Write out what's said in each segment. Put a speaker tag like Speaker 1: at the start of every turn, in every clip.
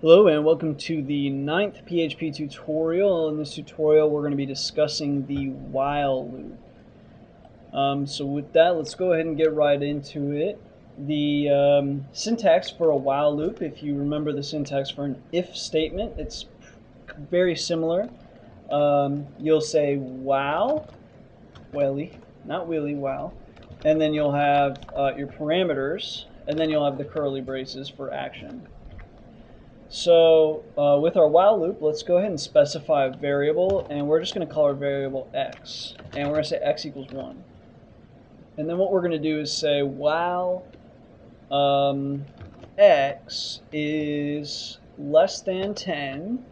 Speaker 1: Hello and welcome to the 9th PHP tutorial. In this tutorial we're going to be discussing the while loop. So with that, let's go ahead and get right into it. The syntax for a while loop, if you remember the syntax for an if statement, it's very similar. You'll say wow, welly, not willy, wow, and then you'll have your parameters, and then you'll have the curly braces for action. So with our while loop, let's go ahead and specify a variable, and we're just going to call our variable x, and we're going to say x equals 1. And then what we're going to do is say while x is less than 10,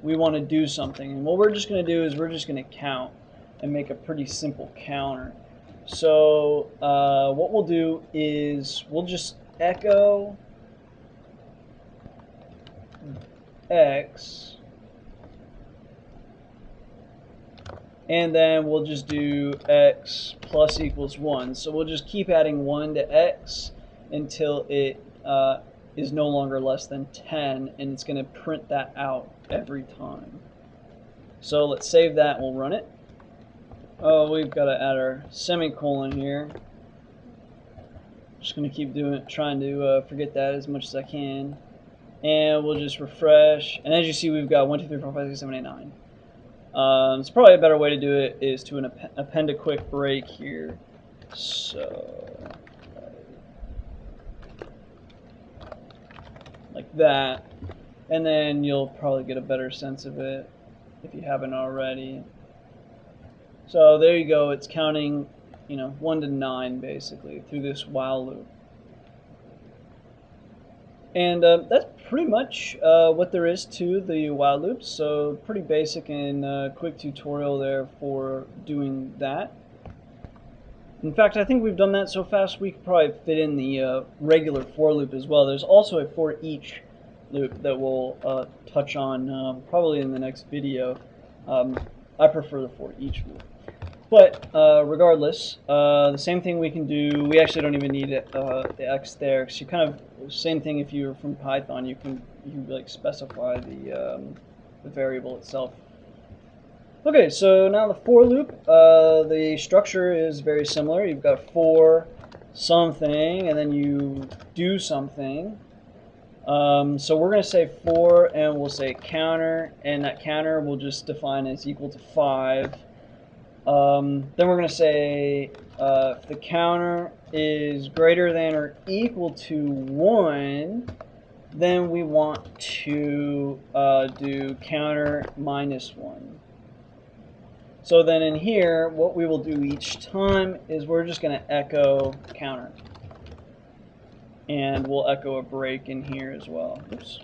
Speaker 1: we want to do something. And what we're just going to do is we're just going to count and make a pretty simple counter. So what we'll do is we'll just echo x, and then we'll just do x plus equals 1. So we'll just keep adding 1 to x until it is no longer less than 10, and it's going to print that out every time. So let's save that and we'll run it. Oh, we've got to add our semicolon here. Just going to keep doing it, trying to forget that as much as I can. And we'll just refresh, and as you see, we've got 1, 2, 3, 4, 5, 6, 7, 8, 9. So probably a better way to do it is to append a quick break here. So like that, and then you'll probably get a better sense of it if you haven't already. So there you go. It's counting, 1 to 9 basically through this while loop. And that's pretty much what there is to the while loop. So pretty basic and quick tutorial there for doing that. In fact, I think we've done that so fast we could probably fit in the regular for loop as well. There's also a for each loop that we'll touch on probably in the next video. I prefer the for each loop. But regardless, the same thing we can do. We actually don't even need the x there, because you kind of same thing if you're from Python. You like specify the variable itself. Okay, so now the for loop. The structure is very similar. You've got for something, and then you do something. So we're going to say for, and we'll say counter, and that counter we'll just define as equal to 5. Then we're going to say if the counter is greater than or equal to 1, then we want to do counter minus 1. So then in here, what we will do each time is we're just going to echo counter. And we'll echo a break in here as well. Oops.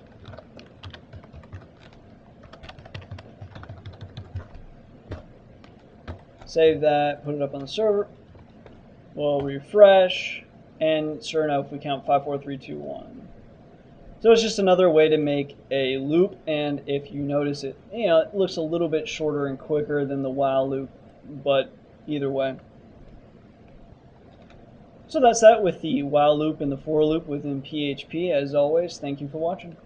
Speaker 1: Save that, put it up on the server. We'll refresh, and sure enough, we count 5, 4, 3, 2, 1. So it's just another way to make a loop, and if you notice it, it looks a little bit shorter and quicker than the while loop, but either way. So that's that with the while loop and the for loop within PHP. As always, thank you for watching.